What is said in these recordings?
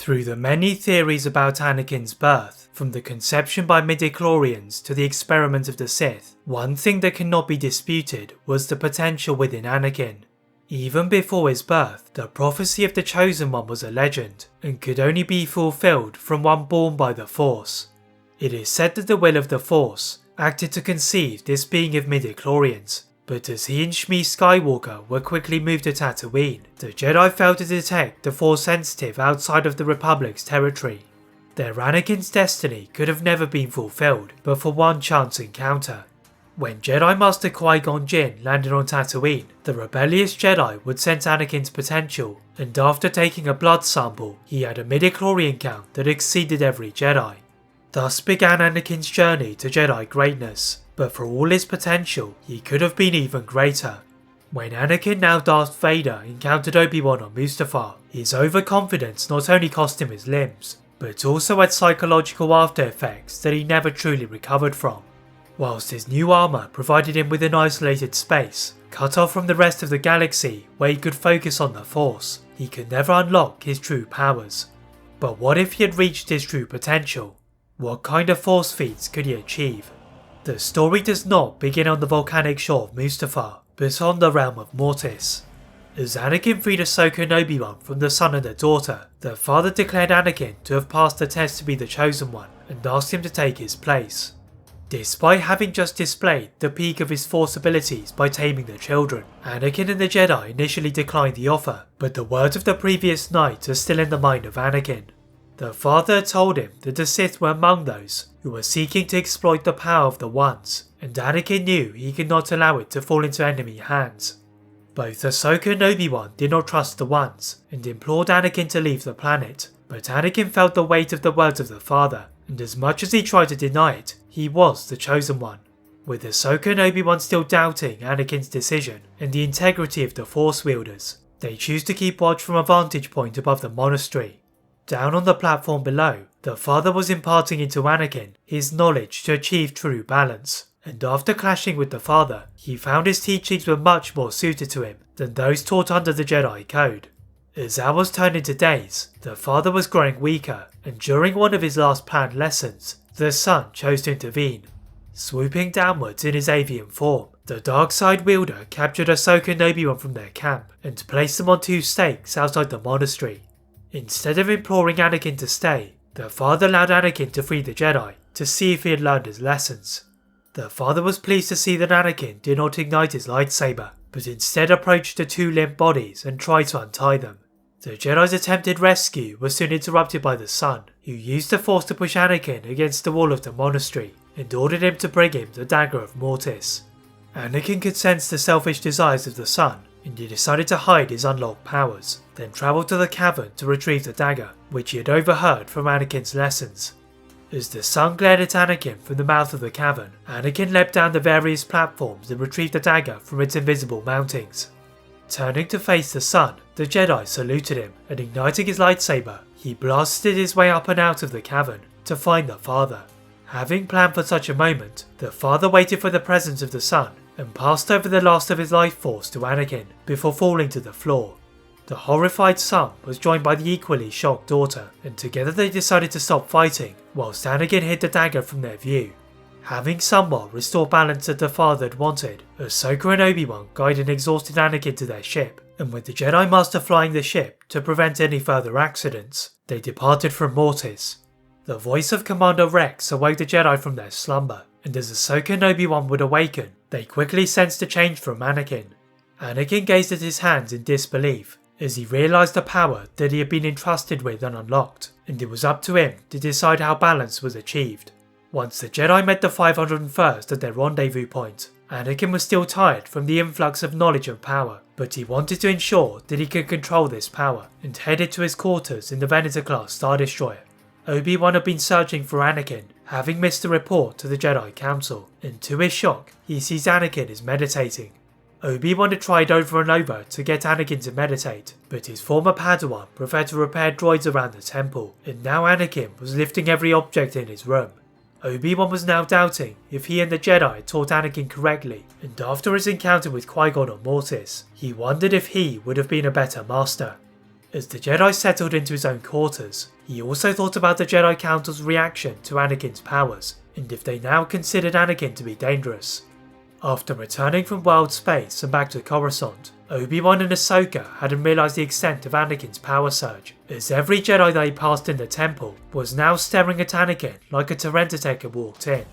Through the many theories about Anakin's birth, from the conception by midichlorians to the experiment of the Sith, one thing that cannot be disputed was the potential within Anakin. Even before his birth, the prophecy of the Chosen One was a legend, and could only be fulfilled from one born by the Force. It is said that the will of the Force acted to conceive this being of midichlorians, but as he and Shmi Skywalker were quickly moved to Tatooine, the Jedi failed to detect the Force-sensitive outside of the Republic's territory. Their Anakin's destiny could have never been fulfilled but for one chance encounter. When Jedi Master Qui-Gon Jinn landed on Tatooine, the rebellious Jedi would sense Anakin's potential, and after taking a blood sample, he had a midichlorian count that exceeded every Jedi. Thus began Anakin's journey to Jedi greatness, but for all his potential, he could have been even greater. When Anakin, now Darth Vader, encountered Obi-Wan on Mustafar, his overconfidence not only cost him his limbs, but also had psychological after effects that he never truly recovered from. Whilst his new armour provided him with an isolated space, cut off from the rest of the galaxy where he could focus on the Force, he could never unlock his true powers. But what if he had reached his true potential? What kind of Force feats could he achieve? The story does not begin on the volcanic shore of Mustafar, but on the realm of Mortis. As Anakin freed Ahsoka and Obi-Wan from the son and the daughter, their father declared Anakin to have passed the test to be the Chosen One and asked him to take his place. Despite having just displayed the peak of his Force abilities by taming the children, Anakin and the Jedi initially declined the offer, but the words of the previous night are still in the mind of Anakin. The father had told him that the Sith were among those who were seeking to exploit the power of the Ones, and Anakin knew he could not allow it to fall into enemy hands. Both Ahsoka and Obi-Wan did not trust the Ones, and implored Anakin to leave the planet, but Anakin felt the weight of the words of the father, and as much as he tried to deny it, he was the Chosen One. With Ahsoka and Obi-Wan still doubting Anakin's decision and the integrity of the Force wielders, they choose to keep watch from a vantage point above the monastery. Down on the platform below, the father was imparting into Anakin his knowledge to achieve true balance, and after clashing with the father, he found his teachings were much more suited to him than those taught under the Jedi Code. As hours turned into days, the father was growing weaker, and during one of his last planned lessons, the son chose to intervene. Swooping downwards in his avian form, the Darkseid wielder captured Ahsoka and Obi-Wan from their camp and placed them on two stakes outside the monastery. Instead of imploring Anakin to stay, the father allowed Anakin to free the Jedi to see if he had learned his lessons. The father was pleased to see that Anakin did not ignite his lightsaber, but instead approached the two limp bodies and tried to untie them. The Jedi's attempted rescue was soon interrupted by the son, who used the Force to push Anakin against the wall of the monastery and ordered him to bring him the dagger of Mortis. Anakin could sense the selfish desires of the son, and he decided to hide his unlocked powers, then travelled to the cavern to retrieve the dagger, which he had overheard from Anakin's lessons. As the sun glared at Anakin from the mouth of the cavern, Anakin leapt down the various platforms and retrieved the dagger from its invisible mountings. Turning to face the sun, the Jedi saluted him, and igniting his lightsaber, he blasted his way up and out of the cavern to find the father. Having planned for such a moment, the father waited for the presence of the son and passed over the last of his life force to Anakin before falling to the floor. The horrified son was joined by the equally shocked daughter, and together they decided to stop fighting whilst Anakin hid the dagger from their view. Having somewhat restored balance that the father had wanted, Ahsoka and Obi-Wan guided an exhausted Anakin to their ship, and with the Jedi Master flying the ship to prevent any further accidents, they departed from Mortis. The voice of Commander Rex awoke the Jedi from their slumber, and as Ahsoka and Obi-Wan would awaken, they quickly sensed a change from Anakin. Anakin gazed at his hands in disbelief, as he realised the power that he had been entrusted with and unlocked, and it was up to him to decide how balance was achieved. Once the Jedi met the 501st at their rendezvous point, Anakin was still tired from the influx of knowledge and power, but he wanted to ensure that he could control this power, and headed to his quarters in the Venator-class Star Destroyer. Obi-Wan had been searching for Anakin, having missed a report to the Jedi Council, and to his shock, he sees Anakin is meditating. Obi-Wan had tried over and over to get Anakin to meditate, but his former Padawan preferred to repair droids around the temple, and now Anakin was lifting every object in his room. Obi-Wan was now doubting if he and the Jedi had taught Anakin correctly, and after his encounter with Qui-Gon on Mortis, he wondered if he would have been a better master. As the Jedi settled into his own quarters, he also thought about the Jedi Council's reaction to Anakin's powers, and if they now considered Anakin to be dangerous. After returning from wild space and back to Coruscant, Obi-Wan and Ahsoka hadn't realised the extent of Anakin's power surge, as every Jedi they passed in the temple was now staring at Anakin like a Tyranitar had walked in.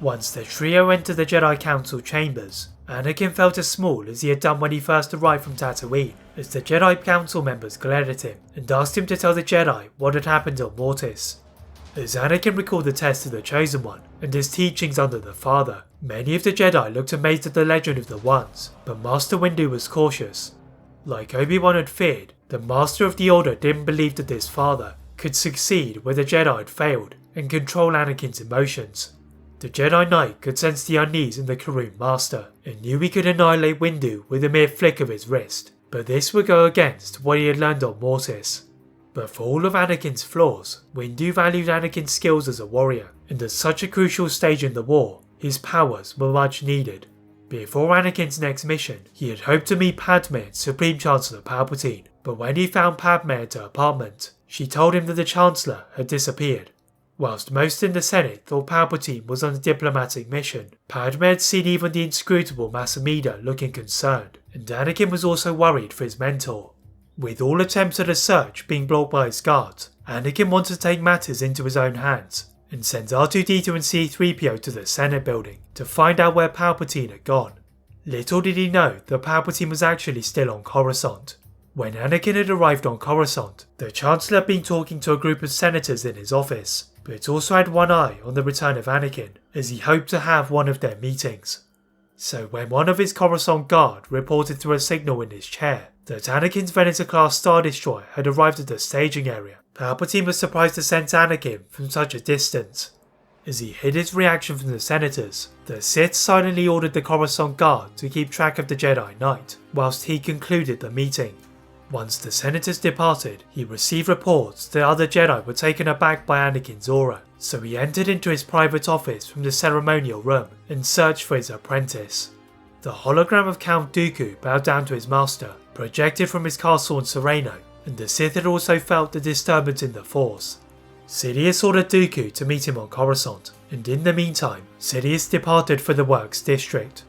Once the trio entered the Jedi Council chambers, Anakin felt as small as he had done when he first arrived from Tatooine, as the Jedi Council members glared at him and asked him to tell the Jedi what had happened on Mortis. As Anakin recalled the test of the Chosen One and his teachings under the Father, many of the Jedi looked amazed at the legend of the Ones, but Master Windu was cautious. Like Obi-Wan had feared, the Master of the Order didn't believe that this Father could succeed where the Jedi had failed and control Anakin's emotions. The Jedi Knight could sense the unease in the Karun Master and knew he could annihilate Windu with a mere flick of his wrist, but this would go against what he had learned on Mortis. But for all of Anakin's flaws, Windu valued Anakin's skills as a warrior, and at such a crucial stage in the war, his powers were much needed. Before Anakin's next mission, he had hoped to meet Padme and Supreme Chancellor Palpatine, but when he found Padme at her apartment, she told him that the Chancellor had disappeared. Whilst most in the Senate thought Palpatine was on a diplomatic mission, Padme had seen even the inscrutable Masamida looking concerned, and Anakin was also worried for his mentor. With all attempts at a search being blocked by his guards, Anakin wanted to take matters into his own hands, and sent R2-D2 and C-3PO to the Senate building to find out where Palpatine had gone. Little did he know that Palpatine was actually still on Coruscant. When Anakin had arrived on Coruscant, the Chancellor had been talking to a group of senators in his office, but also had one eye on the return of Anakin, as he hoped to have one of their meetings. So when one of his Coruscant guard reported through a signal in his chair that Anakin's Venator-class Star Destroyer had arrived at the staging area, Palpatine was surprised to sense Anakin from such a distance. As he hid his reaction from the senators, the Sith silently ordered the Coruscant guard to keep track of the Jedi Knight, whilst he concluded the meeting. Once the senators departed, he received reports that other Jedi were taken aback by Anakin's aura, so he entered into his private office from the ceremonial room and searched for his apprentice. The hologram of Count Dooku bowed down to his master, projected from his castle in Sereno, and the Sith had also felt the disturbance in the Force. Sidious ordered Dooku to meet him on Coruscant, and in the meantime, Sidious departed for the Works District.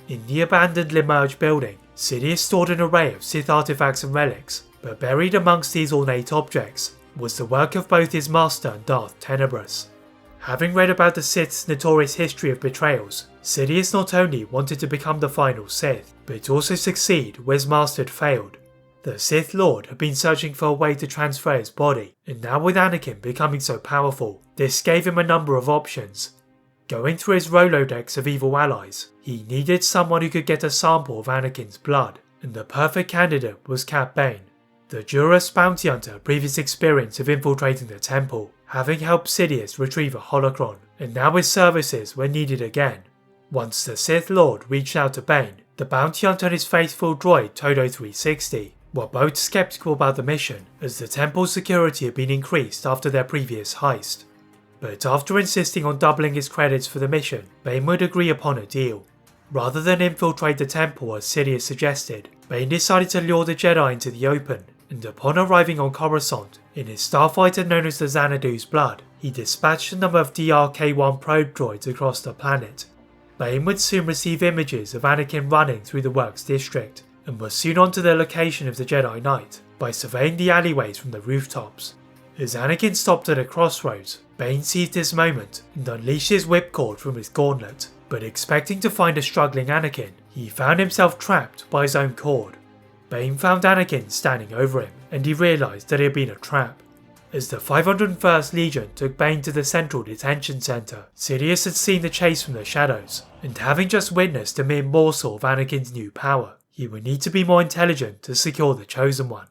In the abandoned Limerge building, Sidious stored an array of Sith artifacts and relics, but buried amongst these ornate objects was the work of both his master and Darth Tenebrous. Having read about the Sith's notorious history of betrayals, Sidious not only wanted to become the final Sith, but also succeed where his master had failed. The Sith Lord had been searching for a way to transfer his body, and now with Anakin becoming so powerful, this gave him a number of options. Going through his Rolodex of evil allies, he needed someone who could get a sample of Anakin's blood, and the perfect candidate was Cat Bane, the Duras bounty hunter previous experience of infiltrating the temple, having helped Sidious retrieve a holocron, and now his services were needed again. Once the Sith Lord reached out to Bane, the bounty hunter and his faithful droid Todo 360 were both skeptical about the mission, as the temple's security had been increased after their previous heist. But after insisting on doubling his credits for the mission, Bane would agree upon a deal. Rather than infiltrate the temple as Sidious suggested, Bane decided to lure the Jedi into the open, and upon arriving on Coruscant, in his starfighter known as the Xanadu's Blood, he dispatched a number of DRK-1 probe droids across the planet. Bane would soon receive images of Anakin running through the Works District, and was soon on to the location of the Jedi Knight by surveying the alleyways from the rooftops. As Anakin stopped at a crossroads, Bane seized this moment and unleashed his whipcord from his gauntlet, but expecting to find a struggling Anakin, he found himself trapped by his own cord. Bane found Anakin standing over him, and he realised that it had been a trap. As the 501st Legion took Bane to the Central Detention Centre, Sidious had seen the chase from the shadows, and having just witnessed a mere morsel of Anakin's new power, he would need to be more intelligent to secure the Chosen One.